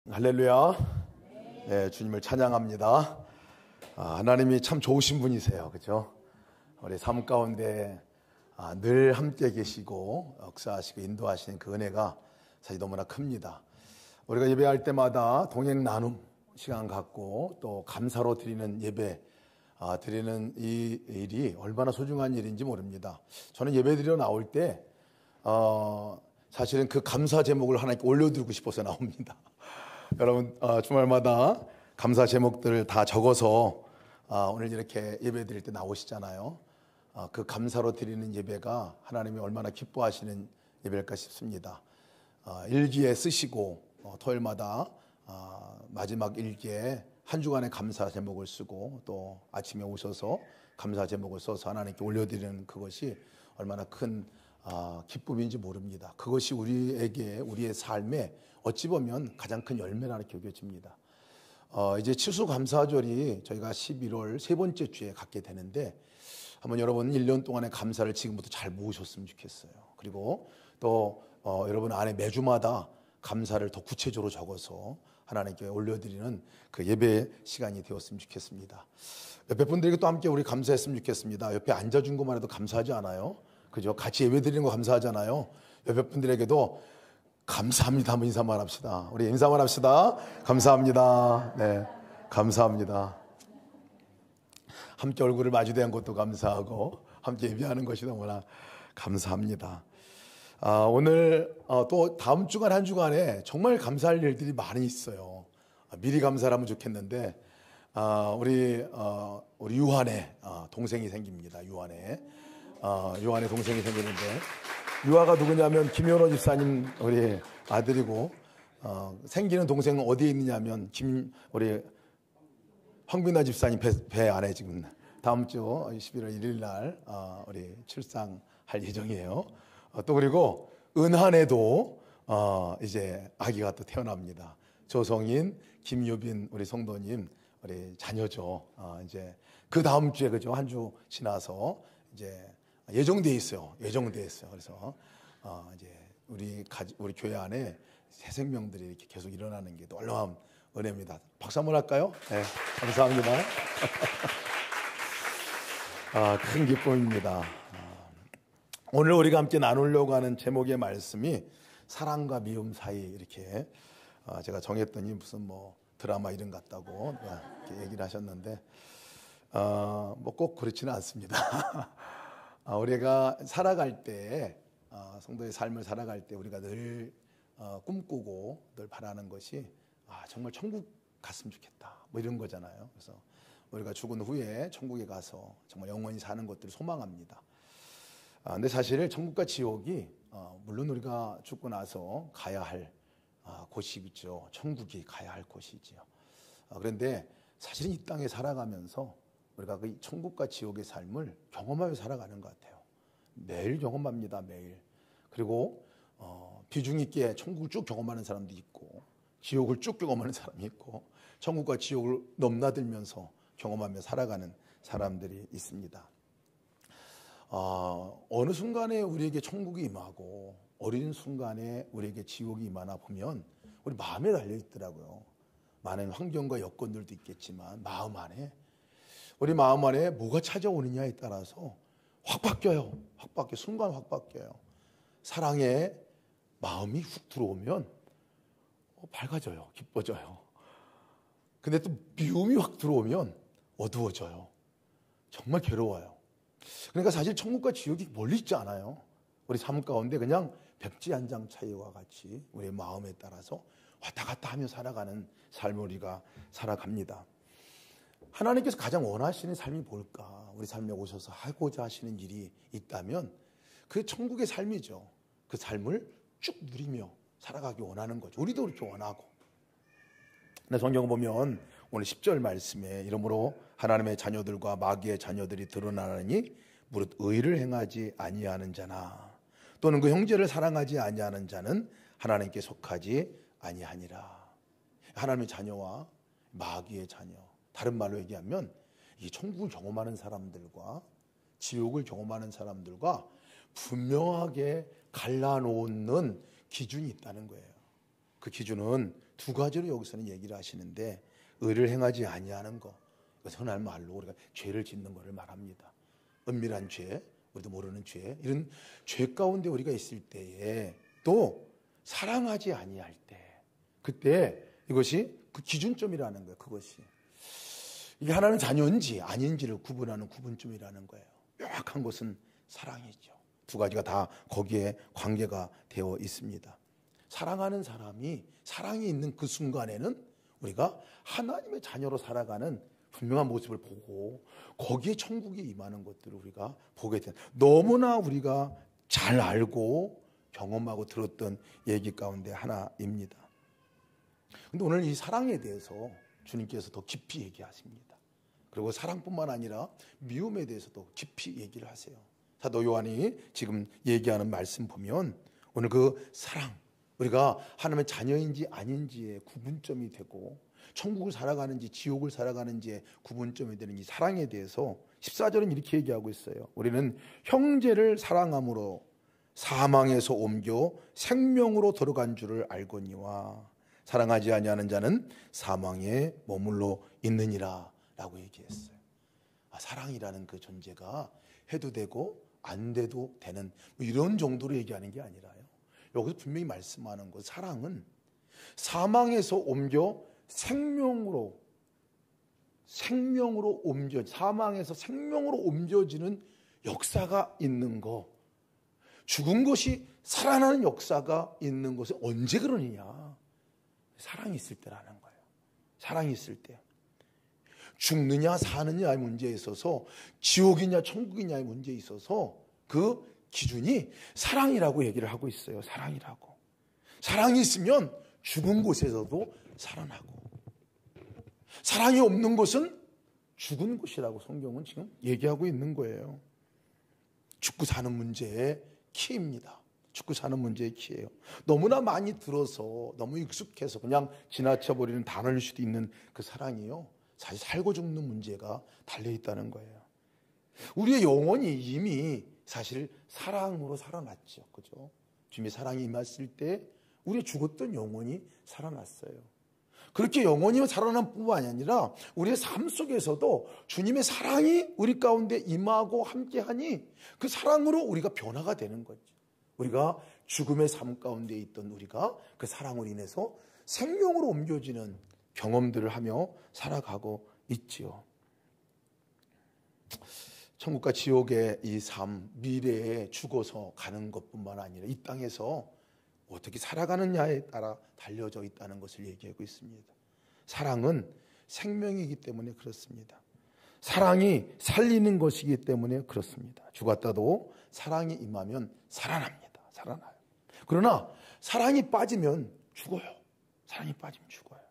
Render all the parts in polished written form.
할렐루야. 네, 주님을 찬양합니다. 하나님이 참 좋으신 분이세요. 그죠? 우리 삶 가운데 늘 함께 계시고 역사하시고 인도하시는 그 은혜가 사실 너무나 큽니다. 우리가 예배할 때마다 동행 나눔 시간 갖고 또 감사로 드리는 예배 드리는 이 일이 얼마나 소중한 일인지 모릅니다. 저는 예배 드리러 나올 때 사실은 그 감사 제목을 하나님께 올려드리고 싶어서 나옵니다. 여러분 주말마다 감사 제목들을 다 적어서 오늘 이렇게 예배 드릴 때 나오시잖아요. 그 감사로 드리는 예배가 하나님이 얼마나 기뻐하시는 예배일까 싶습니다. 일기에 쓰시고 토요일마다 마지막 일기에 한 주간의 감사 제목을 쓰고 또 아침에 오셔서 감사 제목을 써서 하나님께 올려드리는 그것이 얼마나 큰 기쁨인지 모릅니다. 그것이 우리에게 우리의 삶에 어찌 보면 가장 큰 열매라 이렇게 여겨집니다. 이제 추수감사절이 저희가 11월 세 번째 주에 갖게 되는데 한번 여러분 1년 동안의 감사를 지금부터 잘 모으셨으면 좋겠어요. 그리고 또 여러분 안에 매주마다 감사를 더 구체적으로 적어서 하나님께 올려드리는 그 예배 시간이 되었으면 좋겠습니다. 옆에 분들에게 또 함께 우리 감사했으면 좋겠습니다. 옆에 앉아준 것만 해도 감사하지 않아요? 그죠? 같이 예배 드리는 거 감사하잖아요. 옆에 분들에게도 감사합니다 한번 인사만 합시다. 우리 인사만 합시다. 감사합니다. 네, 감사합니다. 함께 얼굴을 마주대한 것도 감사하고 함께 예배하는 것이 너무나 감사합니다. 오늘 또 다음 주간 한 주간에 정말 감사할 일들이 많이 있어요. 미리 감사를 하면 좋겠는데 우리 유한의 동생이 생깁니다. 유한의 동생이 생기는데 유아가 누구냐면 김현호 집사님 우리 아들이고 생기는 동생은 어디에 있느냐면 우리 황빈아 집사님 배 안에 지금 다음 주 11월 1일 날 우리 출산할 예정이에요. 또 그리고 은한에도 이제 아기가 또 태어납니다. 조성인, 김유빈 우리 성도님 우리 자녀죠. 이제 그 다음 주에 그죠 한 주 지나서 이제 예정돼 있어요. 그래서 이제 우리 교회 안에 새 생명들이 이렇게 계속 일어나는 게 놀라운 은혜입니다. 박수 한번 할까요? 네, 감사합니다. 큰 기쁨입니다. 오늘 우리가 함께 나누려고 하는 제목의 말씀이 사랑과 미움 사이 이렇게 제가 정했더니 무슨 뭐 드라마 이름 같다고 이렇게 얘기를 하셨는데 뭐 꼭 그렇지는 않습니다. 우리가 살아갈 때 성도의 삶을 살아갈 때 우리가 늘 꿈꾸고 늘 바라는 것이 정말 천국 갔으면 좋겠다 뭐 이런 거잖아요. 그래서 우리가 죽은 후에 천국에 가서 정말 영원히 사는 것들을 소망합니다. 근데 사실 천국과 지옥이 물론 우리가 죽고 나서 가야 할 곳이죠. 천국이 가야 할 곳이지요. 그런데 사실은 이 땅에 살아가면서 우리가 그 천국과 지옥의 삶을 경험하며 살아가는 것 같아요. 매일 경험합니다. 매일. 그리고 비중 있게 천국을 쭉 경험하는 사람도 있고 지옥을 쭉 경험하는 사람이 있고 천국과 지옥을 넘나들면서 경험하며 살아가는 사람들이 있습니다. 어느 순간에 우리에게 천국이 임하고 어린 순간에 우리에게 지옥이 임하나 보면 우리 마음에 달려있더라고요. 많은 환경과 여건들도 있겠지만 우리 마음 안에 뭐가 찾아오느냐에 따라서 확 바뀌어요. 순간 확 바뀌어요. 사랑의 마음이 훅 들어오면 밝아져요. 기뻐져요. 근데 또 미움이 확 들어오면 어두워져요. 정말 괴로워요. 그러니까 사실 천국과 지옥이 멀리 있지 않아요. 우리 삶 가운데 그냥 백지 한 장 차이와 같이 우리의 마음에 따라서 왔다 갔다 하며 살아가는 삶을 우리가 살아갑니다. 하나님께서 가장 원하시는 삶이 뭘까? 우리 삶에 오셔서 하고자 하시는 일이 있다면 그 천국의 삶이죠. 그 삶을 쭉 누리며 살아가기 원하는 거죠. 우리도 그렇게 원하고. 근데 성경을 보면 오늘 10절 말씀에 이러므로 하나님의 자녀들과 마귀의 자녀들이 드러나느니 무릇 의를 행하지 아니하는 자나 또는 그 형제를 사랑하지 아니하는 자는 하나님께 속하지 아니하니라. 하나님의 자녀와 마귀의 자녀, 다른 말로 얘기하면 이 천국을 경험하는 사람들과 지옥을 경험하는 사람들과 분명하게 갈라놓는 기준이 있다는 거예요. 그 기준은 두 가지로 여기서는 얘기를 하시는데, 의를 행하지 아니하는 것, 이것은 흔한 말로 우리가 죄를 짓는 것을 말합니다. 은밀한 죄, 우리도 모르는 죄, 이런 죄 가운데 우리가 있을 때에, 또 사랑하지 아니할 때, 그때 이것이 그 기준점이라는 거예요. 그것이 이게 하나님 자녀인지 아닌지를 구분하는 구분점이라는 거예요. 명확한 것은 사랑이죠. 두 가지가 다 거기에 관계가 되어 있습니다. 사랑하는 사람이 사랑이 있는 그 순간에는 우리가 하나님의 자녀로 살아가는 분명한 모습을 보고 거기에 천국이 임하는 것들을 우리가 보게 되는, 너무나 우리가 잘 알고 경험하고 들었던 얘기 가운데 하나입니다. 근데 오늘 이 사랑에 대해서 주님께서 더 깊이 얘기하십니다. 그리고 사랑뿐만 아니라 미움에 대해서도 깊이 얘기를 하세요. 사도 요한이 지금 얘기하는 말씀 보면 오늘 그 사랑, 우리가 하나님의 자녀인지 아닌지의 구분점이 되고 천국을 살아가는지 지옥을 살아가는지의 구분점이 되는 이 사랑에 대해서 14절은 이렇게 얘기하고 있어요. 우리는 형제를 사랑함으로 사망에서 옮겨 생명으로 들어간 줄을 알거니와 사랑하지 아니하는 자는 사망에 머물러 있느니라 라고 얘기했어요. 사랑이라는 그 존재가 해도 되고 안 돼도 되는 이런 정도로 얘기하는 게 아니라요, 여기서 분명히 말씀하는 것, 사랑은 사망에서 옮겨 생명으로 사망에서 생명으로 옮겨지는 역사가 있는 거, 죽은 것이 살아나는 역사가 있는 것은 언제 그러느냐? 사랑이 있을 때라는 거예요. 사랑이 있을 때. 죽느냐 사느냐의 문제에 있어서, 지옥이냐 천국이냐의 문제에 있어서 그 기준이 사랑이라고 얘기를 하고 있어요. 사랑이라고. 사랑이 있으면 죽은 곳에서도 살아나고, 사랑이 없는 곳은 죽은 곳이라고 성경은 지금 얘기하고 있는 거예요. 죽고 사는 문제의 키입니다. 죽고 사는 문제의 키예요. 너무나 많이 들어서 너무 익숙해서 그냥 지나쳐버리는 단어일 수도 있는 그 사랑이요, 사실 살고 죽는 문제가 달려있다는 거예요. 우리의 영혼이 이미 사실 사랑으로 살아났죠. 그죠? 주님의 사랑이 임했을 때 우리의 죽었던 영혼이 살아났어요. 그렇게 영혼이 살아난 뿐만 아니라 우리의 삶 속에서도 주님의 사랑이 우리 가운데 임하고 함께하니 그 사랑으로 우리가 변화가 되는 거죠. 우리가 죽음의 삶 가운데 있던 우리가 그 사랑으로 인해서 생명으로 옮겨지는 경험들을 하며 살아가고 있지요. 천국과 지옥의 이 삶, 미래에 죽어서 가는 것뿐만 아니라 이 땅에서 어떻게 살아가느냐에 따라 달려져 있다는 것을 얘기하고 있습니다. 사랑은 생명이기 때문에 그렇습니다. 사랑이 살리는 것이기 때문에 그렇습니다. 죽었다도 사랑이 임하면 살아납니다. 살아나요. 그러나 사랑이 빠지면 죽어요. 사랑이 빠지면 죽어요.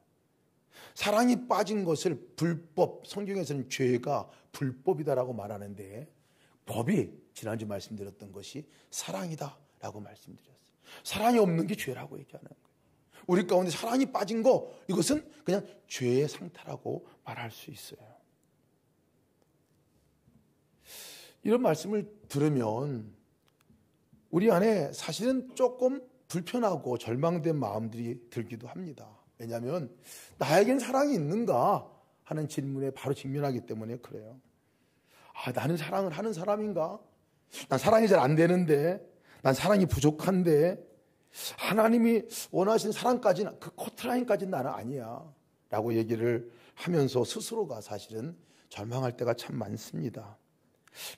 사랑이 빠진 것을 불법, 성경에서는 죄가 불법이다라고 말하는데, 법이 지난주 말씀드렸던 것이 사랑이다라고 말씀드렸어요. 사랑이 없는 게 죄라고 얘기하는 거예요. 우리 가운데 사랑이 빠진 거, 이것은 그냥 죄의 상태라고 말할 수 있어요. 이런 말씀을 들으면 우리 안에 사실은 조금 불편하고 절망된 마음들이 들기도 합니다. 왜냐하면 나에겐 사랑이 있는가 하는 질문에 바로 직면하기 때문에 그래요. 나는 사랑을 하는 사람인가? 난 사랑이 잘 안 되는데, 난 사랑이 부족한데, 하나님이 원하시는 사랑까지는, 그 커트라인까지는 나는 아니야 라고 얘기를 하면서 스스로가 사실은 절망할 때가 참 많습니다.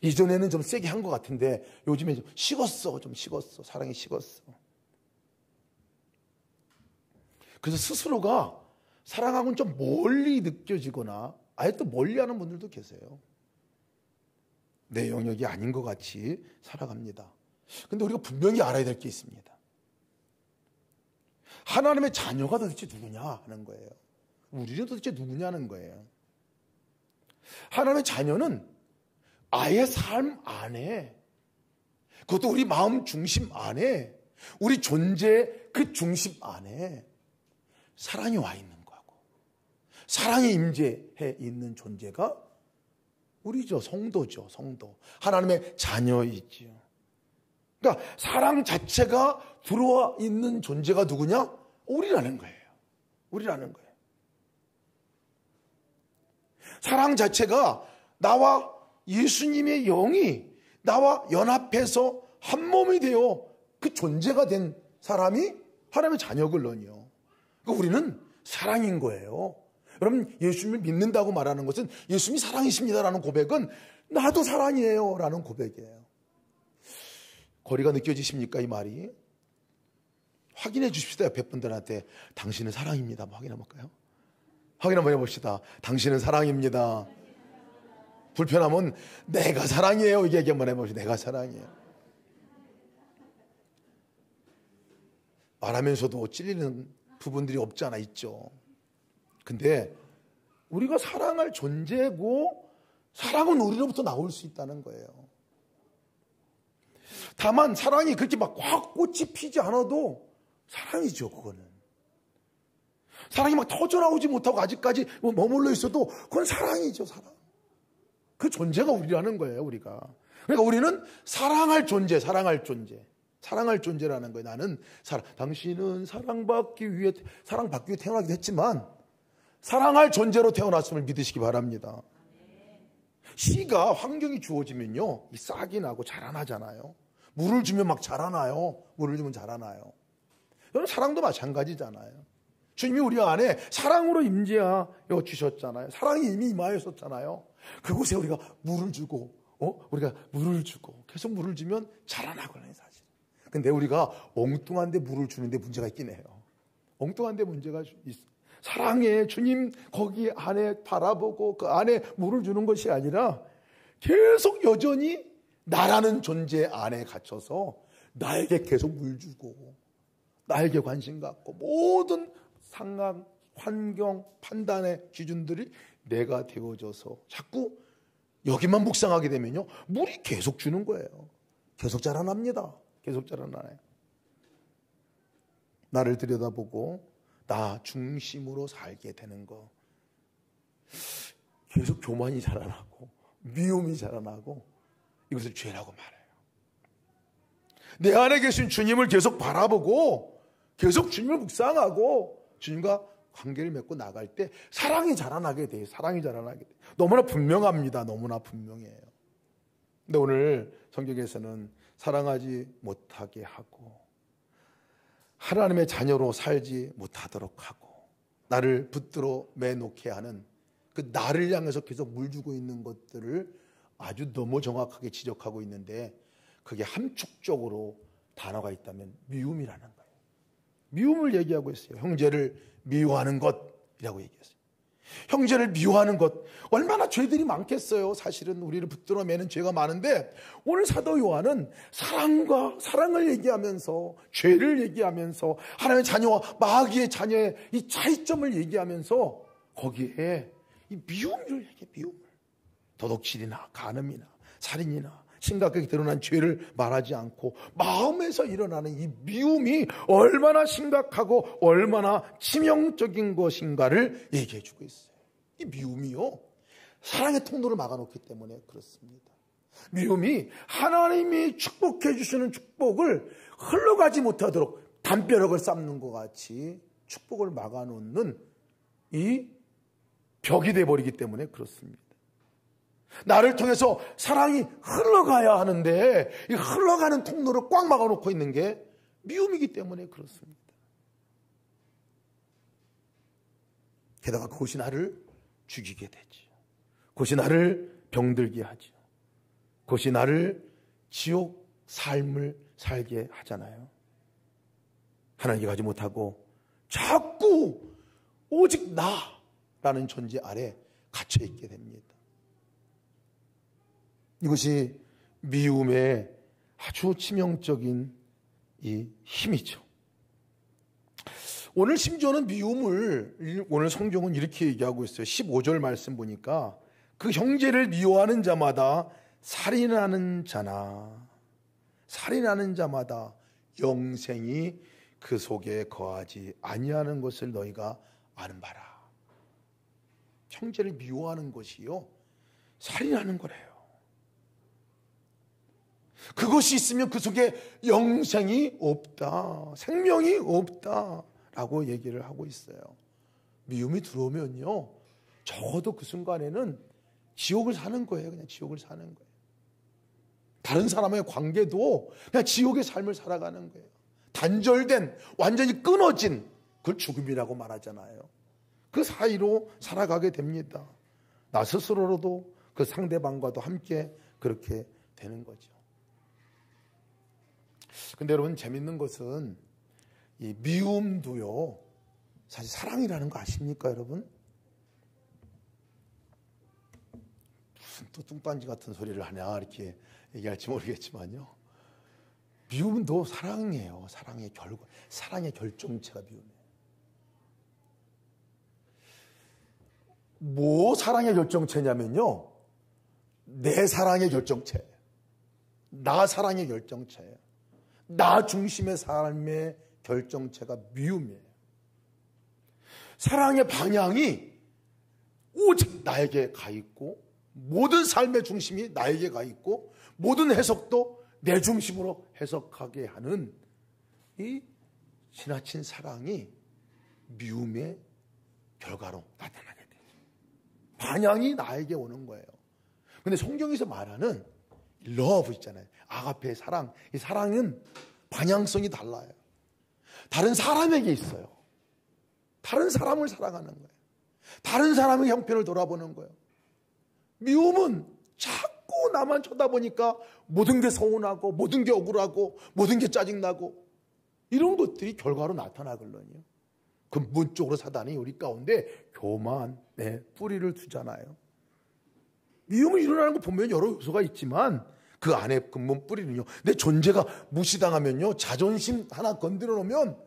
이전에는 좀 세게 한 것 같은데 요즘에 좀 식었어. 사랑이 식었어. 그래서 스스로가 사랑하고는 좀 멀리 느껴지거나 아예 또 멀리하는 분들도 계세요. 내 영역이 아닌 것 같이 살아갑니다. 그런데 우리가 분명히 알아야 될 게 있습니다. 하나님의 자녀가 도대체 누구냐 하는 거예요. 우리는 도대체 누구냐는 거예요. 하나님의 자녀는 아예 삶 안에, 그것도 우리 마음 중심 안에, 우리 존재 그 중심 안에 사랑이 와 있는 거고, 사랑이 임재해 있는 존재가 우리죠. 성도죠. 성도. 하나님의 자녀이지요. 그러니까 사랑 자체가 들어와 있는 존재가 누구냐? 우리라는 거예요. 우리라는 거예요. 사랑 자체가 나와 예수님의 영이 나와 연합해서 한 몸이 되어 그 존재가 된 사람이 하나님의 자녀걸런이요. 그러니까 우리는 사랑인 거예요. 여러분, 예수님을 믿는다고 말하는 것은 예수님이 사랑이십니다라는 고백은 나도 사랑이에요 라는 고백이에요. 거리가 느껴지십니까? 이 말이. 확인해 주십시다. 옆에 분들한테 당신은 사랑입니다. 한번 확인해 볼까요? 확인 한번 해봅시다. 당신은 사랑입니다. 불편하면 내가 사랑이에요. 이게 얘기 한번 해봅시다. 내가 사랑이에요. 말하면서도 찔리는 부분들이 없지 않아 있죠. 근데 우리가 사랑할 존재고 사랑은 우리로부터 나올 수 있다는 거예요. 다만 사랑이 그렇게 막 확 꽃이 피지 않아도 사랑이죠. 그거는 사랑이 막 터져나오지 못하고 아직까지 머물러 있어도 그건 사랑이죠. 사랑. 그 존재가 우리라는 거예요. 우리가. 그러니까 우리는 사랑할 존재, 사랑할 존재라는 거예요. 나는 당신은 사랑받기 위해 태어나기도 했지만 사랑할 존재로 태어났음을 믿으시기 바랍니다. 씨가 환경이 주어지면요, 싹이 나고 자라나잖아요. 물을 주면 막 자라나요. 물을 주면 자라나요. 여러분, 사랑도 마찬가지잖아요. 주님이 우리 안에 사랑으로 임재하여 주셨잖아요. 사랑이 이미 임하였었잖아요. 그곳에 우리가 물을 주고, 계속 물을 주면 자라나거든요, 사실. 근데 우리가 엉뚱한데 물을 주는데 문제가 있긴 해요. 엉뚱한데 문제가 있어요. 사랑해 주님 거기 안에 바라보고 그 안에 물을 주는 것이 아니라 계속 여전히 나라는 존재 안에 갇혀서 나에게 계속 물 주고 나에게 관심 갖고 모든 상황, 환경, 판단의 기준들이 내가 되어져서 자꾸 여기만 묵상하게 되면요, 물이 계속 주는 거예요. 계속 자라납니다. 계속 자라나요. 나를 들여다보고 나 중심으로 살게 되는 거. 계속 교만이 자라나고 미움이 자라나고 이것을 죄라고 말해요. 내 안에 계신 주님을 계속 바라보고 계속 주님을 묵상하고 주님과 관계를 맺고 나갈 때 사랑이 자라나게 돼요. 사랑이 자라나게 돼요. 너무나 분명합니다. 너무나 분명해요. 근데 오늘 성경에서는 사랑하지 못하게 하고 하나님의 자녀로 살지 못하도록 하고 나를 붙들어 매놓게 하는 그 나를 향해서 계속 물 주고 있는 것들을 아주 너무 정확하게 지적하고 있는데, 그게 함축적으로 단어가 있다면 미움이라는 거예요. 미움을 얘기하고 있어요. 형제를 미워하는 것이라고 얘기했어요. 형제를 미워하는 것, 얼마나 죄들이 많겠어요. 사실은 우리를 붙들어 매는 죄가 많은데, 오늘 사도 요한은 사랑을 얘기하면서 죄를 얘기하면서 하나님의 자녀와 마귀의 자녀의 이 차이점을 얘기하면서 거기에 이 미움을 얘기해. 미움을. 도둑질이나 간음이나 살인이나 심각하게 드러난 죄를 말하지 않고 마음에서 일어나는 이 미움이 얼마나 심각하고 얼마나 치명적인 것인가를 얘기해 주고 있어요. 이 미움이요, 사랑의 통로를 막아놓기 때문에 그렇습니다. 미움이 하나님이 축복해 주시는 축복을 흘러가지 못하도록 담벼락을 쌓는 것 같이 축복을 막아놓는 이 벽이 되어버리기 때문에 그렇습니다. 나를 통해서 사랑이 흘러가야 하는데 이 흘러가는 통로를 꽉 막아놓고 있는 게 미움이기 때문에 그렇습니다. 게다가 그것이 나를 죽이게 되죠. 그것이 나를 병들게 하죠. 그것이 나를 지옥 삶을 살게 하잖아요. 하나님께 가지 못하고 자꾸 오직 나라는 존재 아래 갇혀있게 됩니다. 이것이 미움의 아주 치명적인 이 힘이죠. 오늘 심지어는 미움을 오늘 성경은 이렇게 얘기하고 있어요. 15절 말씀 보니까 그 형제를 미워하는 자마다 살인하는 자마다 영생이 그 속에 거하지 아니하는 것을 너희가 아는 바라. 형제를 미워하는 것이요, 살인하는 거래요. 그것이 있으면 그 속에 영생이 없다, 생명이 없다라는 라고 얘기를 하고 있어요. 미움이 들어오면요, 적어도 그 순간에는 지옥을 사는 거예요. 그냥 지옥을 사는 거예요. 다른 사람의 관계도 그냥 지옥의 삶을 살아가는 거예요. 단절된, 완전히 끊어진, 그걸 죽음이라고 말하잖아요. 그 사이로 살아가게 됩니다. 나 스스로로도 그 상대방과도 함께 그렇게 되는 거죠. 근데 여러분, 재밌는 것은 이 미움도요, 사실 사랑이라는 거 아십니까, 여러분? 무슨 또 뚱딴지 같은 소리를 하냐 이렇게 얘기할지 모르겠지만요, 미움도 사랑이에요. 사랑의 결과, 사랑의 결정체가 미움이에요. 뭐 사랑의 결정체냐면요, 내 사랑의 결정체, 나 사랑의 결정체, 나 중심의 삶의 결정체가 미움이에요. 사랑의 방향이 오직 나에게 가 있고, 모든 삶의 중심이 나에게 가 있고, 모든 해석도 내 중심으로 해석하게 하는 이 지나친 사랑이 미움의 결과로 나타나게 돼요. 방향이 나에게 오는 거예요. 근데 성경에서 말하는 러브 있잖아요. 아가페의 사랑. 이 사랑은 방향성이 달라요. 다른 사람에게 있어요. 다른 사람을 사랑하는 거예요. 다른 사람의 형편을 돌아보는 거예요. 미움은 자꾸 나만 쳐다보니까 모든 게 서운하고, 모든 게 억울하고, 모든 게 짜증나고, 이런 것들이 결과로 나타나거든요. 근본적으로 사단이 우리 가운데 교만의 뿌리를 두잖아요. 미움이 일어나는 거 보면 여러 요소가 있지만 그 안에 근본 뿌리는요, 내 존재가 무시당하면요, 자존심 하나 건드려 놓으면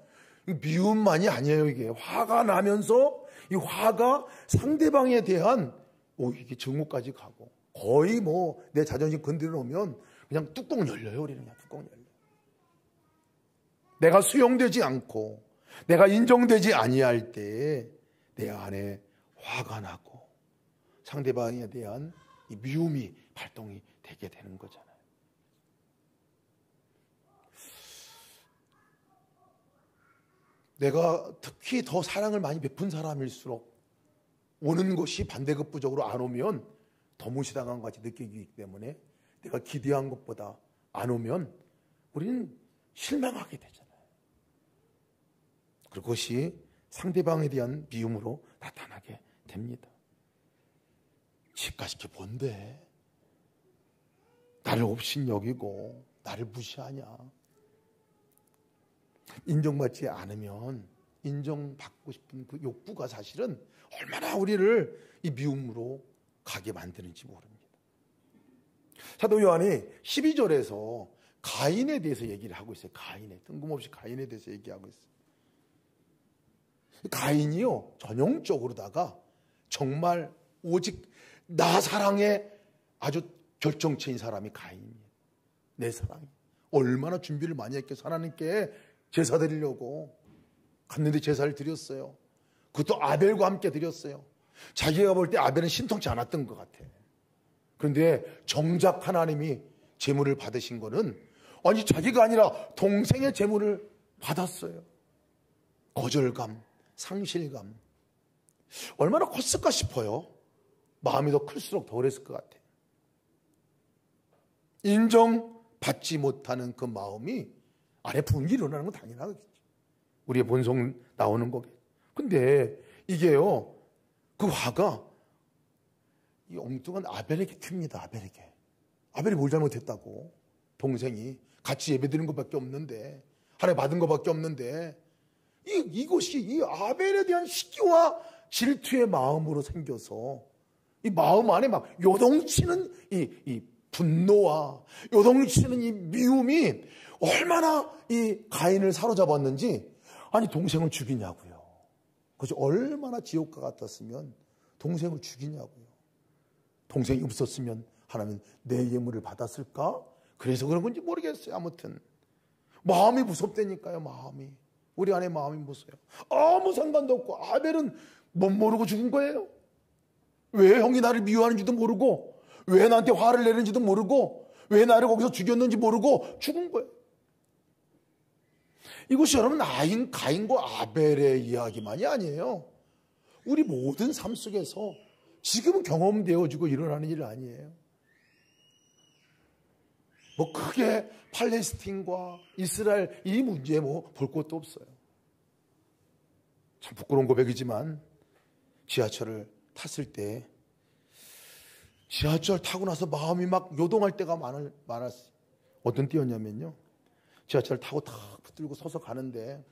미움만이 아니에요. 이게 화가 나면서 이 화가 상대방에 대한 이게 증오까지 가고, 거의 뭐 내 자존심 건드려 놓으면 그냥 뚜껑 열려요. 우리는 그냥 뚜껑 열려요. 내가 수용되지 않고 내가 인정되지 아니할 때 내 안에 화가 나고 상대방에 대한 이 미움이 발동이 되게 되는 거잖아요. 내가 특히 더 사랑을 많이 베푼 사람일수록 오는 것이 반대급부적으로 안 오면 더 무시당한 것 같이 느끼기 때문에, 내가 기대한 것보다 안 오면 우리는 실망하게 되잖아요. 그것이 상대방에 대한 미움으로 나타나게 됩니다. 집까지 게 뭔데? 나를 업신여기고 나를 무시하냐? 인정받지 않으면 인정받고 싶은 그 욕구가 사실은 얼마나 우리를 이 미움으로 가게 만드는지 모릅니다. 사도 요한이 12절에서 가인에 대해서 얘기를 하고 있어요. 가인에, 뜬금없이 가인에 대해서 얘기하고 있어요. 가인이요, 전형적으로다가 정말 오직 나 사랑의 아주 결정체인 사람이 가인이에요. 내 사랑이 얼마나 준비를 많이 했겠어. 하나님께 제사 드리려고 갔는데 제사를 드렸어요. 그것도 아벨과 함께 드렸어요. 자기가 볼 때 아벨은 신통치 않았던 것 같아. 그런데 정작 하나님이 제물을 받으신 거는, 아니 자기가 아니라 동생의 제물을 받았어요. 거절감, 상실감, 얼마나 컸을까 싶어요. 마음이 더 클수록 더 그랬을 것 같아요. 인정받지 못하는 그 마음이 안에 분이 일어나는 건 당연하겠지. 우리의 본성 나오는 거겠죠. 근데 이게요, 그 화가 이 엉뚱한 아벨에게 튑니다. 아벨에게. 아벨이 뭘 잘못했다고? 동생이 같이 예배드리는 것밖에 없는데, 하나님 받은 것밖에 없는데, 이것이 이 아벨에 대한 시기와 질투의 마음으로 생겨서 이 마음 안에 막 요동치는 이 분노와 요동치는 이 미움이 얼마나 이 가인을 사로잡았는지, 아니 동생을 죽이냐고요. 그것이 얼마나 지옥과 같았으면 동생을 죽이냐고요. 동생이 없었으면 하나님은 내 예물을 받았을까? 그래서 그런 건지 모르겠어요. 아무튼 마음이 무섭다니까요. 마음이, 우리 안에 마음이 무서워요. 아무 상관도 없고, 아벨은 못 모르고 죽은 거예요. 왜 형이 나를 미워하는지도 모르고, 왜 나한테 화를 내는지도 모르고, 왜 나를 거기서 죽였는지 모르고 죽은 거예요. 이것이 여러분 가인과 아벨의 이야기만이 아니에요. 우리 모든 삶 속에서 지금은 경험되어지고 일어나는 일 아니에요. 뭐 크게 팔레스틴과 이스라엘 이 문제에 뭐 볼 것도 없어요. 참 부끄러운 고백이지만 지하철을 탔을 때 지하철 타고 나서 마음이 막 요동할 때가 많았어요. 어떤 때였냐면요, 지하철 타고 탁 붙들고 서서 가는데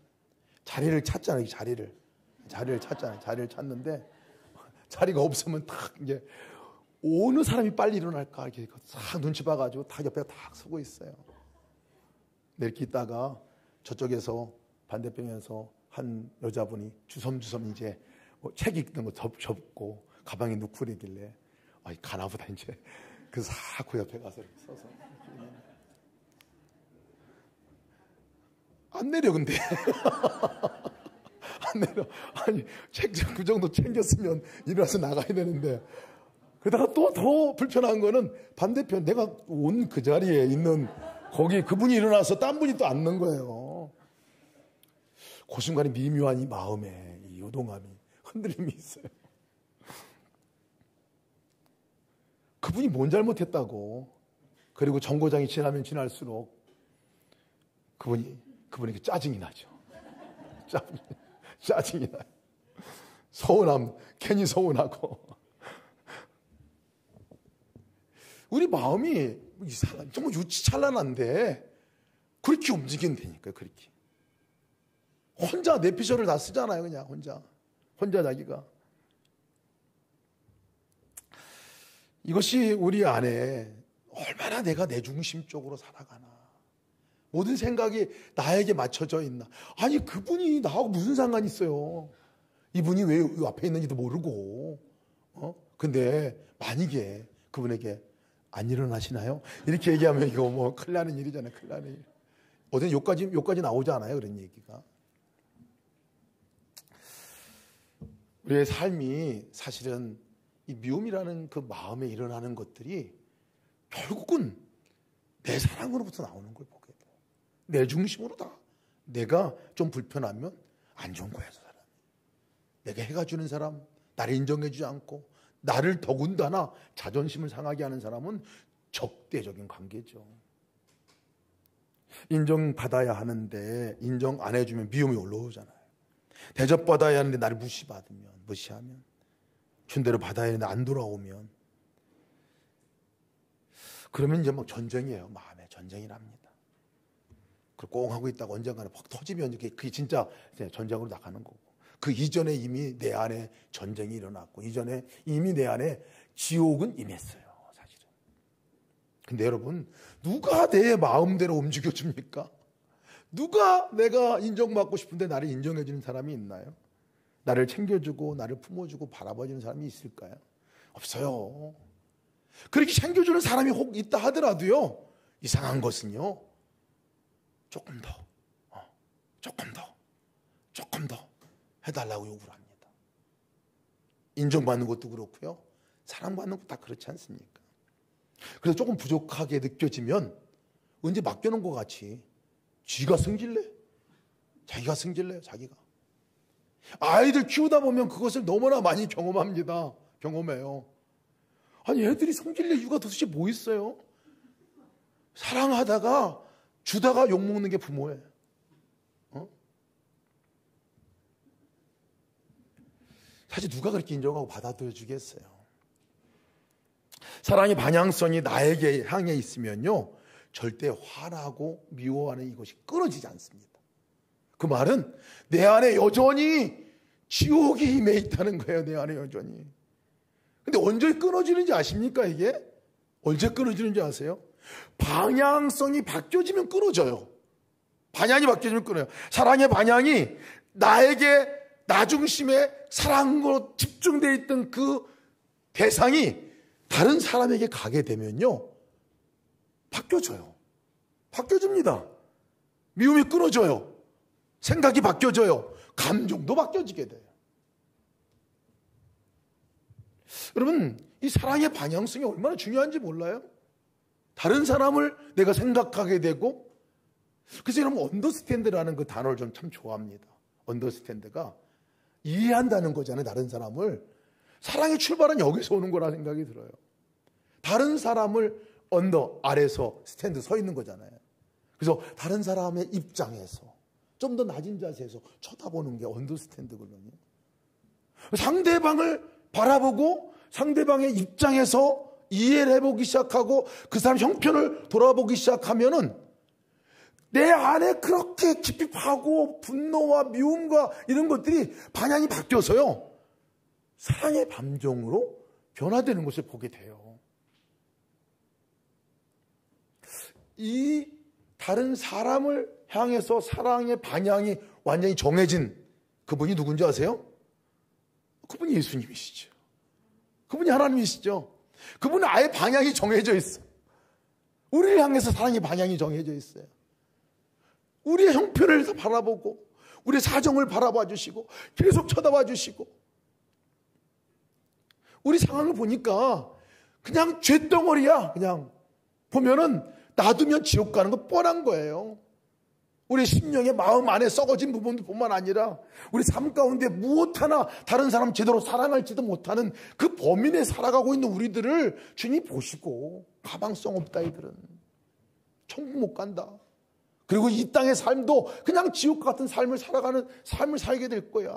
자리를 찾잖아요. 자리를 찾잖아요. 자리를 찾는데 자리가 없으면 탁 이제 어느 사람이 빨리 일어날까 이렇게 싹 눈치 봐가지고 탁 옆에 탁 서고 있어요. 이렇게 있다가 저쪽에서 반대편에서 한 여자분이 주섬주섬 이제 뭐 책 읽는 거 접고 가방에 넣고 그러길래 가나보다 이제 그 싹 그 옆에 가서 이렇게 서서 안 내려. 근데 안 내려. 아니 책 그 정도 챙겼으면 일어나서 나가야 되는데, 그러다가 또 더 불편한 거는 반대편 내가 온 그 자리에 있는 거기 그분이 일어나서 딴 분이 또 앉는 거예요. 그 순간에 미묘한 이 마음에 이 요동함이 흔들림이 있어요. 그분이 뭔 잘못했다고. 그리고 정거장이 지나면 지날수록 그분에게 짜증이 나죠. 짜증이 나요. 서운함, 괜히 서운하고. 우리 마음이 정말 유치찬란한데 그렇게 움직인다니까요. 그렇게 혼자 내피셜을 다 쓰잖아요. 그냥 혼자 자기가. 이것이 우리 안에 얼마나 내가 내 중심적으로 살아가나, 모든 생각이 나에게 맞춰져 있나. 아니 그분이 나하고 무슨 상관이 있어요. 이분이 왜 앞에 있는지도 모르고. 근데 만약에 그분에게 안 일어나시나요? 이렇게 얘기하면 이거 뭐 큰일 나는 일이잖아요. 큰일 나는 일. 어디 요까지 나오지 않아요? 그런 얘기가. 우리의 삶이 사실은 이 미움이라는 그 마음에 일어나는 것들이 결국은 내 사랑으로부터 나오는 걸 보게 돼요. 내 중심으로 다. 내가 좀 불편하면 안 좋은 거야, 저 사람이. 내가 해가 주는 사람, 나를 인정해주지 않고 나를 더군다나 자존심을 상하게 하는 사람은 적대적인 관계죠. 인정받아야 하는데 인정 안 해주면 미움이 올라오잖아요. 대접받아야 하는데 나를 무시하면, 준 대로 받아야 하는데 안 돌아오면, 그러면 이제 막 전쟁이에요. 마음에 전쟁이 납니다. 그리고 꽁 하고 있다가 언젠가는 퍽 터지면 그게 진짜 전쟁으로 나가는 거고, 그 이전에 이미 내 안에 전쟁이 일어났고, 이전에 이미 내 안에 지옥은 임했어요, 사실은. 근데 여러분, 누가 내 마음대로 움직여줍니까? 누가 내가 인정받고 싶은데 나를 인정해주는 사람이 있나요? 나를 챙겨주고 나를 품어주고 바라봐주는 사람이 있을까요? 없어요. 그렇게 챙겨주는 사람이 혹 있다 하더라도요, 이상한 것은요, 조금 더 해달라고 요구를 합니다. 인정받는 것도 그렇고요, 사랑받는 것도 다 그렇지 않습니까? 그래서 조금 부족하게 느껴지면 언제 맡겨놓은 것 같이 자기가 승질내요. 자기가. 아이들 키우다 보면 그것을 너무나 많이 경험해요. 아니 애들이 성질낼 이유가 도대체 뭐 있어요? 사랑하다가 주다가 욕먹는 게 부모예요. 사실 누가 그렇게 인정하고 받아들여 주겠어요? 사랑의 방향성이 나에게 향해 있으면요, 절대 화나고 미워하는 이것이 끊어지지 않습니다. 그 말은 내 안에 여전히 지옥이 임해 있다는 거예요. 내 안에 여전히. 근데 언제 끊어지는지 아십니까? 이게 언제 끊어지는지 아세요? 방향성이 바뀌어지면 끊어져요. 방향이 바뀌어지면 끊어요. 사랑의 방향이 나에게 나 중심의 사랑으로 집중되어 있던 그 대상이 다른 사람에게 가게 되면요, 바뀌어집니다. 미움이 끊어져요. 생각이 바뀌어져요. 감정도 바뀌어지게 돼요. 여러분, 이 사랑의 방향성이 얼마나 중요한지 몰라요? 다른 사람을 내가 생각하게 되고 그래서 여러분 언더스탠드라는 그 단어를 좀 참 좋아합니다. 언더스탠드가 이해한다는 거잖아요. 다른 사람을. 사랑의 출발은 여기서 오는 거라 생각이 들어요. 다른 사람을 언더, 아래서 스탠드 서 있는 거잖아요. 그래서 다른 사람의 입장에서 좀 더 낮은 자세에서 쳐다보는 게 언더스탠드거든요. 상대방을 바라보고 상대방의 입장에서 이해를 해보기 시작하고 그 사람 형편을 돌아보기 시작하면은 내 안에 그렇게 깊이 파고 분노와 미움과 이런 것들이 방향이 바뀌어서요, 사랑의 감정으로 변화되는 것을 보게 돼요. 이 다른 사람을 향해서 사랑의 방향이 완전히 정해진 그분이 누군지 아세요? 그분이 예수님이시죠. 그분이 하나님이시죠. 그분은 아예 방향이 정해져 있어요. 우리를 향해서 사랑의 방향이 정해져 있어요. 우리의 형편을 바라보고 우리의 사정을 바라봐 주시고 계속 쳐다봐 주시고, 우리 상황을 보니까 그냥 쇳덩어리야. 그냥 보면은 놔두면 지옥 가는 거 뻔한 거예요. 우리 심령의 마음 안에 썩어진 부분뿐만 아니라 우리 삶 가운데 무엇 하나 다른 사람 제대로 사랑할지도 못하는 그 범인에 살아가고 있는 우리들을 주님 보시고, 가망성 없다 이들은 천국 못 간다, 그리고 이 땅의 삶도 그냥 지옥 같은 삶을 살아가는 삶을 살게 될 거야.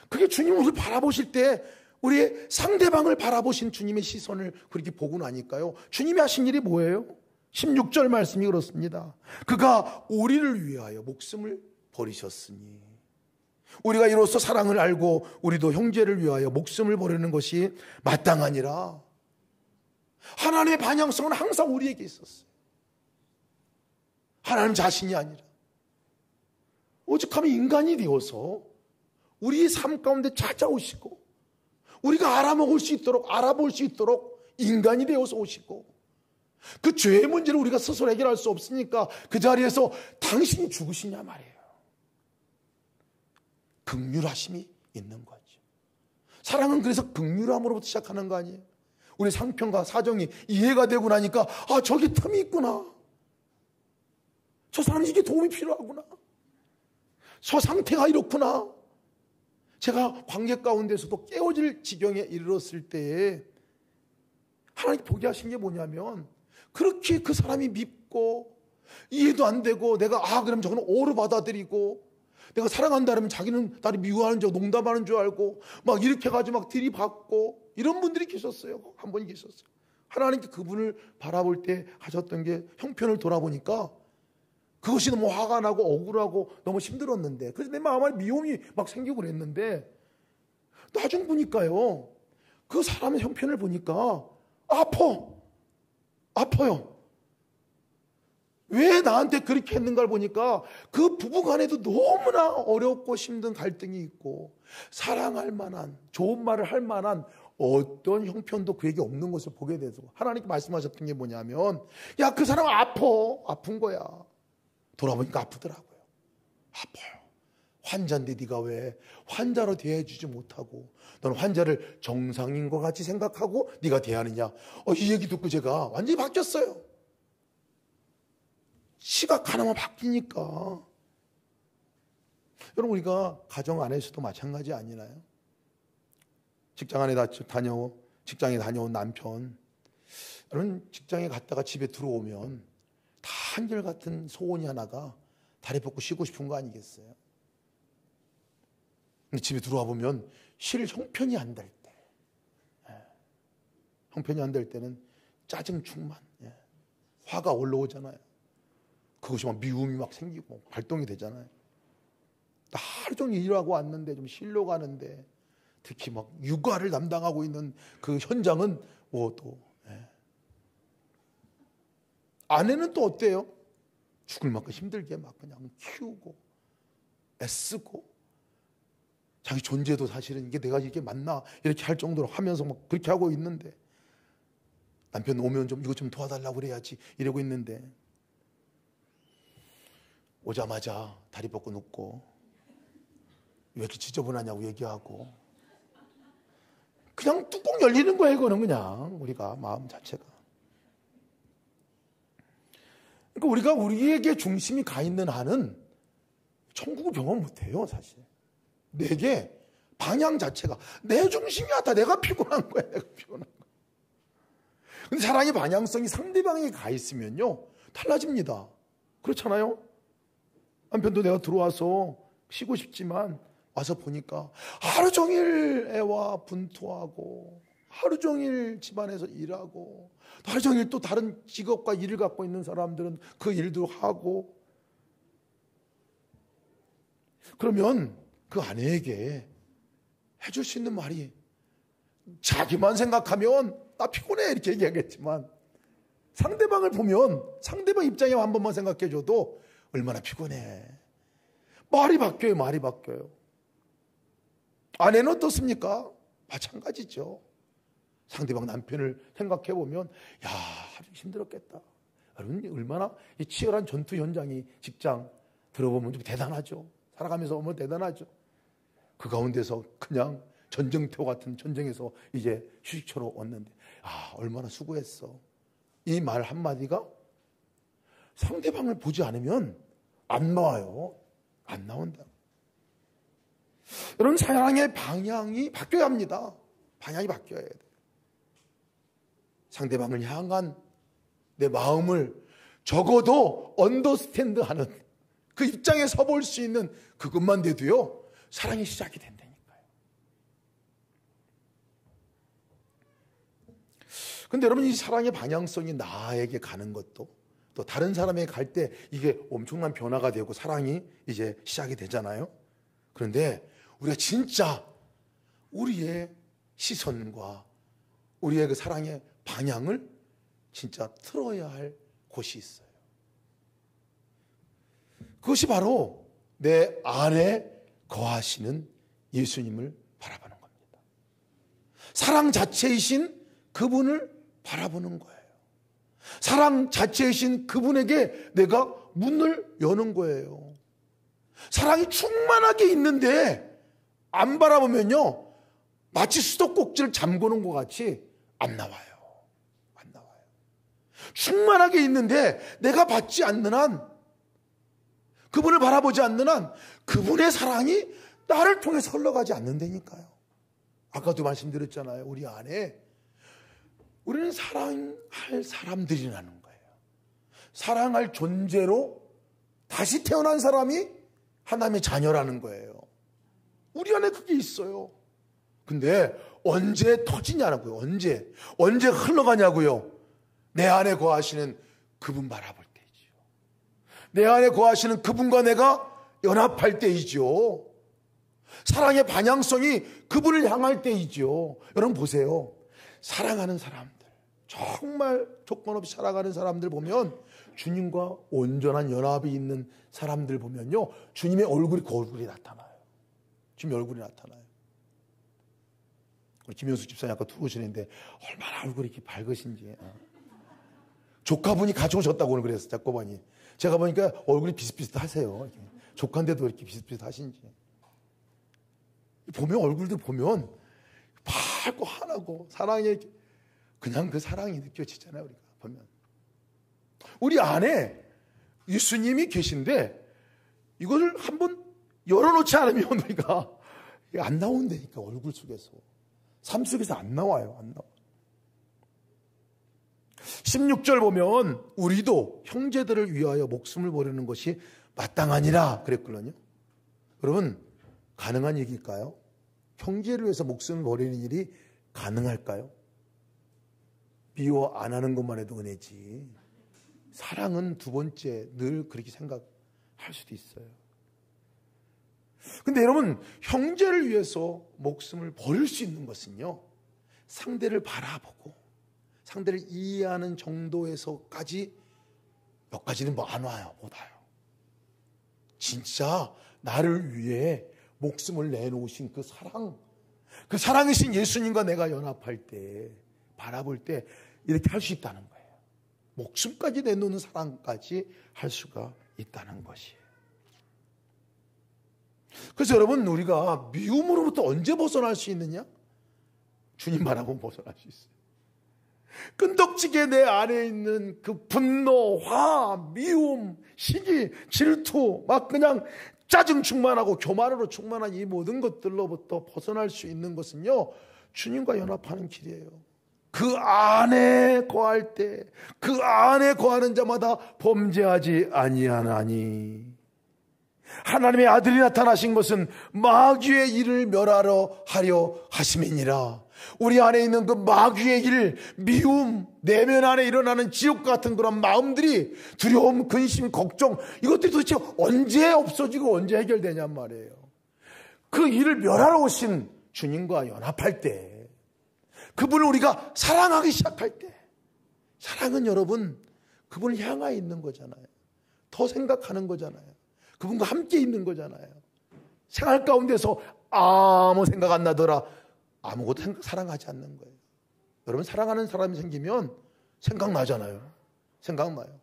그게 주님 우리를 바라보실 때 우리의 상대방을 바라보신 주님의 시선을 그렇게 보고 나니까요, 주님이 하신 일이 뭐예요? 16절 말씀이 그렇습니다. 그가 우리를 위하여 목숨을 버리셨으니, 우리가 이로써 사랑을 알고 우리도 형제를 위하여 목숨을 버리는 것이 마땅하니라. 하나님의 방향성은 항상 우리에게 있었어요. 하나님 자신이 아니라 오죽하면 인간이 되어서 우리의 삶 가운데 찾아오시고 우리가 알아볼 수 있도록 인간이 되어서 오시고, 그 죄의 문제를 우리가 스스로 해결할 수 없으니까 그 자리에서 당신이 죽으시냐 말이에요. 긍휼하심이 있는 거죠. 사랑은 그래서 긍휼함으로부터 시작하는 거 아니에요? 우리 상편과 사정이 이해가 되고 나니까, 아, 저기 틈이 있구나, 저 사람이 이게 도움이 필요하구나, 저 상태가 이렇구나. 제가 관계 가운데서도 깨어질 지경에 이르렀을 때에 하나님 보게 하신 게 뭐냐면, 그렇게 그 사람이 밉고 이해도 안 되고 내가 그럼 저거는 오로 받아들이고, 내가 사랑한다 그러면 자기는 나를 미워하는 줄, 농담하는 줄 알고 막 이렇게 해가지고 막 들이받고 이런 분들이 계셨어요. 한 분이 계셨어요. 하나님께 그분을 바라볼 때 하셨던 게, 형편을 돌아보니까 그것이 너무 화가 나고 억울하고 너무 힘들었는데, 그래서 내 마음 안에 미움이 막 생기고 그랬는데, 나중 보니까요, 그 사람의 형편을 보니까 아파요. 왜 나한테 그렇게 했는가를 보니까 그 부부간에도 너무나 어렵고 힘든 갈등이 있고, 사랑할 만한, 좋은 말을 할 만한 어떤 형편도 그에게 없는 것을 보게 돼서 하나님께 말씀하셨던 게 뭐냐면, 야, 그 사람 아픈 거야. 돌아보니까 아프더라고요. 아파요. 환자인데 네가 왜 환자로 대해주지 못하고 너는 환자를 정상인 것 같이 생각하고 네가 대하느냐. 이 얘기 듣고 제가 완전히 바뀌었어요. 시각 하나만 바뀌니까. 여러분, 우리가 가정 안에서도 마찬가지 아니나요? 직장에 다녀온 남편, 여러분, 직장에 갔다가 집에 들어오면 다 한결같은 소원이 하나가 다리 뻗고 쉬고 싶은 거 아니겠어요? 근데 집에 들어와 보면 쉴 형편이 안 될 때, 형편이 안 될 때는 짜증 충만, 화가 올라오잖아요. 그것이 막 미움이 막 생기고 발동이 되잖아요. 나 하루 종일 일하고 왔는데 좀 쉬러 가는데, 특히 막 육아를 담당하고 있는 그 현장은 또 아내는 또 어때요? 죽을 만큼 힘들게 막 그냥 키우고 애쓰고, 자기 존재도 사실은 이게 내가 이게 맞나 이렇게 할 정도로 하면서 막 그렇게 하고 있는데, 남편 오면 좀 이것 좀 도와달라고 그래야지 이러고 있는데, 오자마자 다리 뻗고 눕고 왜 이렇게 지저분하냐고 얘기하고, 그냥 뚜껑 열리는 거예요. 그거는 그냥 우리가 마음 자체가. 그러니까 우리가 우리에게 중심이 가 있는 한은 천국을 경험 못해요, 사실. 내게 방향 자체가 내 중심이야. 다 내가 피곤한 거야, 내가 피곤한 거야. 근데 사랑의 방향성이 상대방에게 가 있으면요, 달라집니다. 그렇잖아요? 남편도 내가 들어와서 쉬고 싶지만 와서 보니까 하루 종일 애와 분투하고 하루 종일 집안에서 일하고 하루 종일 또 다른 직업과 일을 갖고 있는 사람들은 그 일도 하고, 그러면 그 아내에게 해줄 수 있는 말이 자기만 생각하면 나 피곤해 이렇게 얘기하겠지만, 상대방을 보면 상대방 입장에 한 번만 생각해 줘도 얼마나 피곤해. 말이 바뀌어요. 말이 바뀌어요. 아내는 어떻습니까? 마찬가지죠. 상대방 남편을 생각해 보면 야, 아주 힘들었겠다. 여러분, 얼마나 이 치열한 전투 현장이 직장 들어보면 좀 대단하죠. 살아가면서 보면 대단하죠. 그 가운데서 그냥 전쟁터 같은 전쟁에서 이제 휴식처로 왔는데, 아, 얼마나 수고했어. 이 말 한마디가 상대방을 보지 않으면 안 나와요. 안 나온다. 여러분, 사랑의 방향이 바뀌어야 합니다. 방향이 바뀌어야 돼요. 상대방을 향한 내 마음을 적어도 언더스탠드하는 그 입장에 서볼 수 있는 그것만 돼도요, 사랑이 시작이 된다니까요. 근데 여러분, 이 사랑의 방향성이 나에게 가는 것도 또 다른 사람에게 갈 때 이게 엄청난 변화가 되고 사랑이 이제 시작이 되잖아요. 그런데 우리가 진짜 우리의 시선과 우리의 그 사랑의 방향을 진짜 틀어야 할 곳이 있어요. 그것이 바로 내 안에 거하시는 예수님을 바라보는 겁니다. 사랑 자체이신 그분을 바라보는 거예요. 사랑 자체이신 그분에게 내가 문을 여는 거예요. 사랑이 충만하게 있는데 안 바라보면요, 마치 수도꼭지를 잠그는 것 같이 안 나와요. 안 나와요. 충만하게 있는데 내가 받지 않는 한, 그분을 바라보지 않는 한 그분의 사랑이 나를 통해서 흘러가지 않는다니까요. 아까도 말씀드렸잖아요. 우리 안에 우리는 사랑할 사람들이라는 거예요. 사랑할 존재로 다시 태어난 사람이 하나님의 자녀라는 거예요. 우리 안에 그게 있어요. 근데 언제 터지냐고요. 언제 흘러가냐고요. 내 안에 거하시는 그분 바라볼 때이죠. 내 안에 거하시는 그분과 내가 연합할 때이죠. 사랑의 방향성이 그분을 향할 때이죠. 여러분 보세요. 사랑하는 사람들, 정말 조건 없이 살아가는 사람들 보면, 주님과 온전한 연합이 있는 사람들 보면요, 주님의 얼굴이 그 얼굴이 나타나요. 주님의 얼굴이 나타나요. 우리 김현수 집사님 아까 들어오시는데 얼마나 얼굴이 이렇게 밝으신지. 조카분이 가져오셨다고 오늘 그랬어요. 작고반이. 제가 보니까 얼굴이 비슷비슷하세요. 조카인데도 이렇게 비슷비슷하신지. 보면 얼굴들 보면 밝고 환하고 사랑에 그냥 그 사랑이 느껴지잖아요. 우리가 보면 우리 안에 예수님이 계신데 이거를 한번 열어놓지 않으면 우리가 안 나온다니까. 얼굴 속에서, 삶 속에서 안 나와요. 안 나와. 16절 보면 우리도 형제들을 위하여 목숨을 버리는 것이 마땅하니라 그랬거든요. 여러분, 가능한 얘기일까요? 형제를 위해서 목숨을 버리는 일이 가능할까요? 미워 안 하는 것만 해도 은혜지. 사랑은 두 번째, 늘 그렇게 생각할 수도 있어요. 근데 여러분, 형제를 위해서 목숨을 버릴 수 있는 것은요, 상대를 바라보고 상대를 이해하는 정도에서까지, 몇 가지는 뭐 안 와요. 못 와요. 진짜 나를 위해 목숨을 내놓으신 그 사랑, 그 사랑이신 예수님과 내가 연합할 때, 바라볼 때 이렇게 할 수 있다는 거예요. 목숨까지 내놓는 사랑까지 할 수가 있다는 것이에요. 그래서 여러분, 우리가 미움으로부터 언제 벗어날 수 있느냐? 주님 바라보면 벗어날 수 있어요. 끈덕지게 내 안에 있는 그 분노, 화, 미움, 시기, 질투, 막 그냥 짜증 충만하고 교만으로 충만한 이 모든 것들로부터 벗어날 수 있는 것은요, 주님과 연합하는 길이에요. 그 안에 거할 때, 그 안에 거하는 자마다 범죄하지 아니하나니. 하나님의 아들이 나타나신 것은 마귀의 일을 멸하러 하려 하심이니라. 우리 안에 있는 그 마귀의 일, 미움, 내면 안에 일어나는 지옥 같은 그런 마음들이, 두려움, 근심, 걱정, 이것들이 도대체 언제 없어지고 언제 해결되냔 말이에요. 그 일을 멸하러 오신 주님과 연합할 때, 그분을 우리가 사랑하기 시작할 때, 사랑은 여러분 그분을 향하여 있는 거잖아요. 더 생각하는 거잖아요. 그분과 함께 있는 거잖아요. 생활 가운데서 아무 생각 안 나더라, 아무것도 사랑하지 않는 거예요. 여러분, 사랑하는 사람이 생기면 생각나잖아요. 생각나요.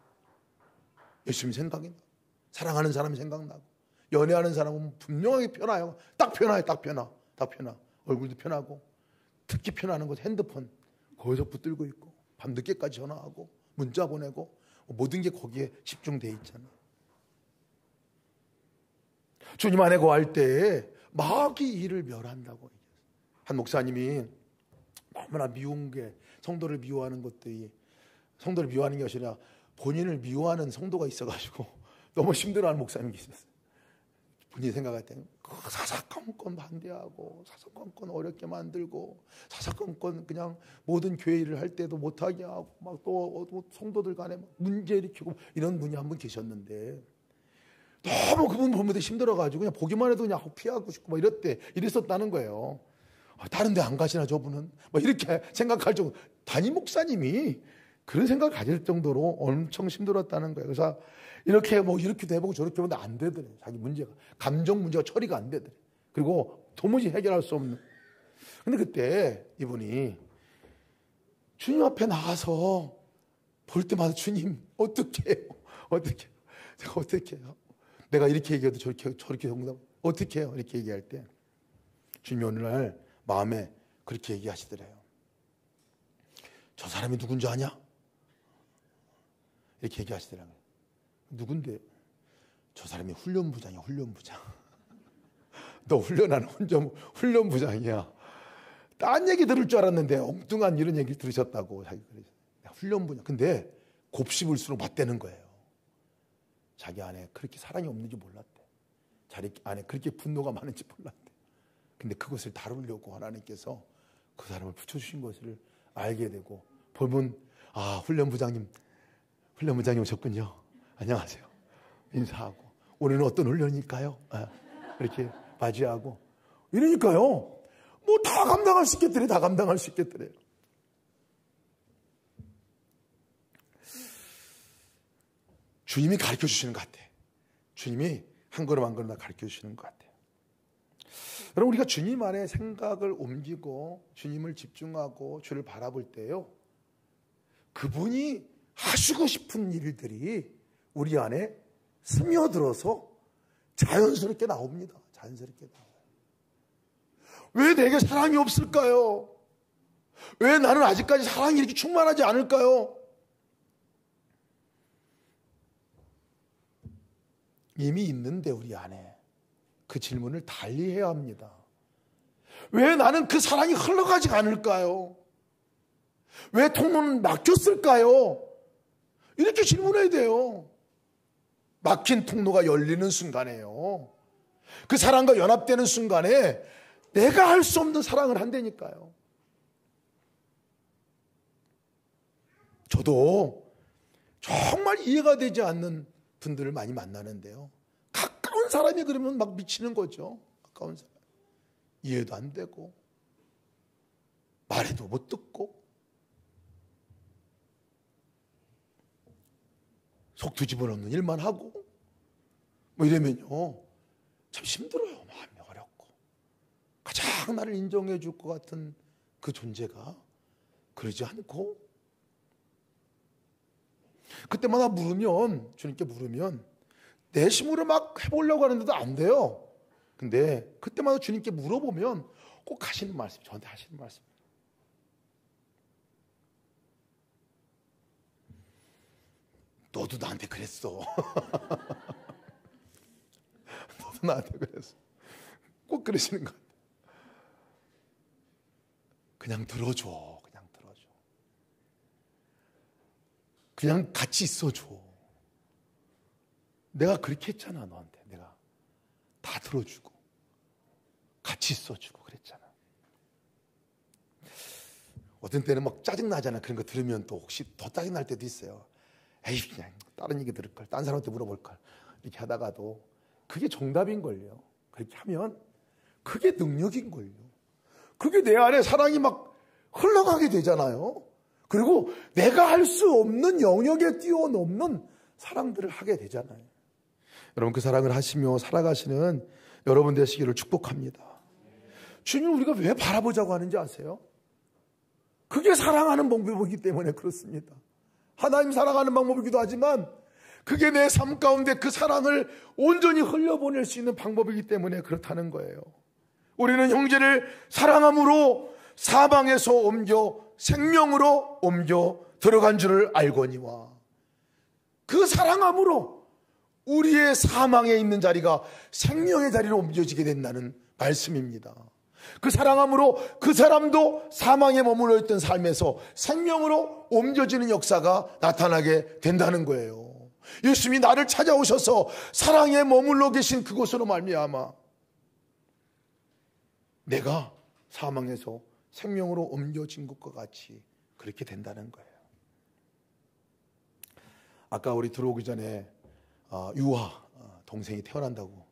예수님 생각이 나. 사랑하는 사람이 생각나고, 연애하는 사람은 분명하게 편해요. 딱 편해요. 딱 편하. 얼굴도 편하고, 특히 편하는 것 핸드폰 거기서 붙들고 있고, 밤늦게까지 전화하고 문자 보내고, 모든 게 거기에 집중돼 있잖아요. 주님 안에 거할 때 마귀 일을 멸한다고. 한 목사님이 너무나 미운 게, 성도를 미워하는 것들이, 성도를 미워하는 게 아니라 본인을 미워하는 성도가 있어가지고 너무 힘들어하는 목사님이 있었어요. 본인이 생각할 때는 사사건건 반대하고, 사사건건 어렵게 만들고, 사사건건 그냥 모든 교회 일을 할 때도 못하게 하고, 막 또 성도들 간에 막 문제 일으키고, 이런 분이 한 분 계셨는데, 너무 그분 보면 힘들어가지고 그냥 보기만 해도 그냥 피하고 싶고 막 이랬었다는 거예요. 다른 데 안 가시나 저분은? 막 이렇게 생각할 정도, 담임 목사님이 그런 생각을 가질 정도로 엄청 힘들었다는 거예요. 그래서 이렇게 이렇게도 해보고 저렇게 해보는데 안 되더래. 자기 문제가, 감정 문제가 처리가 안 되더래. 그리고 도무지 해결할 수 없는. 근데 그때 이분이 주님 앞에 나와서 볼 때마다, 주님 어떻게 해요? 제가 어떻게 해요? 내가 이렇게 얘기해도 저렇게 정답 어떻게 해요? 이렇게 얘기할 때 주님이 어느 날 마음에 그렇게 얘기하시더래요. 저 사람이 누군지 아냐? 이렇게 얘기하시더라고요. 누군데? 저 사람이 훈련부장이야. 훈련부장. 너 훈련하는 훈련부장이야. 딴 얘기 들을 줄 알았는데 엉뚱한 이런 얘기 들으셨다고 자기 그러죠. 훈련부장. 근데 곱씹을수록 맞대는 거예요. 자기 안에 그렇게 사랑이 없는지 몰랐대. 자기 안에 그렇게 분노가 많은지 몰랐대. 근데 그것을 다루려고 하나님께서 그 사람을 붙여주신 것을 알게 되고, 보면 훈련부장님 오셨군요. 안녕하세요. 인사하고, 오늘은 어떤 훈련일까요? 이렇게 맞이하고 이러니까요, 뭐 다 감당할 수 있겠더래. 다 감당할 수 있겠더래. 주님이 가르쳐 주시는 것 같아. 주님이 한 걸음 한 걸음 다 가르쳐 주시는 것 같아요. 여러분, 우리가 주님 안에 생각을 옮기고 주님을 집중하고 주를 바라볼 때요, 그분이 하시고 싶은 일들이 우리 안에 스며들어서 자연스럽게 나옵니다. 자연스럽게 나와요. 왜 내게 사랑이 없을까요? 왜 나는 아직까지 사랑이 이렇게 충만하지 않을까요? 이미 있는데 우리 안에 그 질문을 달리 해야 합니다. 왜 나는 그 사랑이 흘러가지 않을까요? 왜 통로는 막혔을까요? 이렇게 질문해야 돼요. 막힌 통로가 열리는 순간에요, 그 사랑과 연합되는 순간에 내가 할 수 없는 사랑을 한다니까요. 저도 정말 이해가 되지 않는 분들을 많이 만나는데요, 가까운 사람이 그러면 막 미치는 거죠. 가까운 사람 이해도 안 되고 말해도 못 듣고 속 뒤집어 놓는 일만 하고 뭐 이러면요, 참 힘들어요. 마음이 어렵고, 가장 나를 인정해 줄 것 같은 그 존재가 그러지 않고, 그때마다 주님께 물으면 내심으로 막 해보려고 하는데도 안 돼요. 근데 그때마다 주님께 물어보면 꼭 하시는 말씀, 저한테 하시는 말씀, 너도 나한테 그랬어. 너도 나한테 그랬어. 꼭 그러시는 것 같아요. 그냥 들어줘. 그냥 들어줘. 그냥 같이 있어줘. 내가 그렇게 했잖아. 너한테 내가 다 들어주고 같이 있어주고 그랬잖아. 어떤 때는 막 짜증나잖아. 그런 거 들으면 또 혹시 더 짜증날 때도 있어요. 에이, 그냥 다른 얘기 들을걸, 딴 사람한테 물어볼걸, 이렇게 하다가도 그게 정답인걸요. 그렇게 하면 그게 능력인걸요. 그게 내 안에 사랑이 막 흘러가게 되잖아요. 그리고 내가 할 수 없는 영역에 뛰어넘는 사랑들을 하게 되잖아요. 여러분, 그 사랑을 하시며 살아가시는 여러분 되시기를 축복합니다. 주님을 우리가 왜 바라보자고 하는지 아세요? 그게 사랑하는 방법이기 때문에 그렇습니다. 하나님 사랑하는 방법이기도 하지만 그게 내 삶 가운데 그 사랑을 온전히 흘려보낼 수 있는 방법이기 때문에 그렇다는 거예요. 우리는 형제를 사랑함으로 사방에서 옮겨 생명으로 옮겨 들어간 줄을 알거니와, 그 사랑함으로 우리의 사망에 있는 자리가 생명의 자리로 옮겨지게 된다는 말씀입니다. 그 사랑함으로 그 사람도 사망에 머물러 있던 삶에서 생명으로 옮겨지는 역사가 나타나게 된다는 거예요. 예수님이 나를 찾아오셔서 사랑에 머물러 계신 그곳으로 말미암아 내가 사망에서 생명으로 옮겨진 것과 같이 그렇게 된다는 거예요. 아까 우리 들어오기 전에 유아 동생이 태어난다고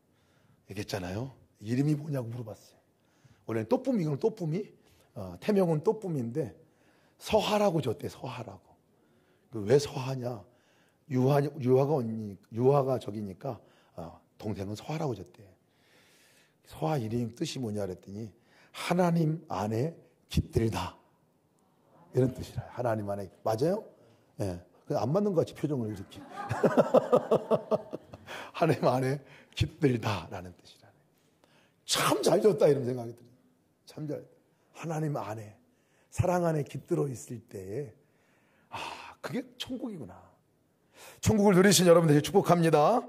얘기했잖아요. 이름이 뭐냐고 물어봤어요. 원래는 또쁨이건 또쁨이, 태명은 또쁨인데 서하라고 줬대. 서하라고. 왜 서하냐? 유아가 저기니까 동생은 서하라고 줬대. 서하 이름 뜻이 뭐냐 그랬더니 하나님 안에 깃들다, 이런 뜻이라. 하나님 안에. 맞아요? 예. 네. 안 맞는 것 같이 표정을 이렇게. 하나님 안에 깃들다라는 뜻이라네. 참 잘 줬다, 이런 생각이 들어요. 참 잘. 하나님 안에, 사랑 안에 깃들어 있을 때에 그게 천국이구나. 천국을 누리신 여러분들 축복합니다.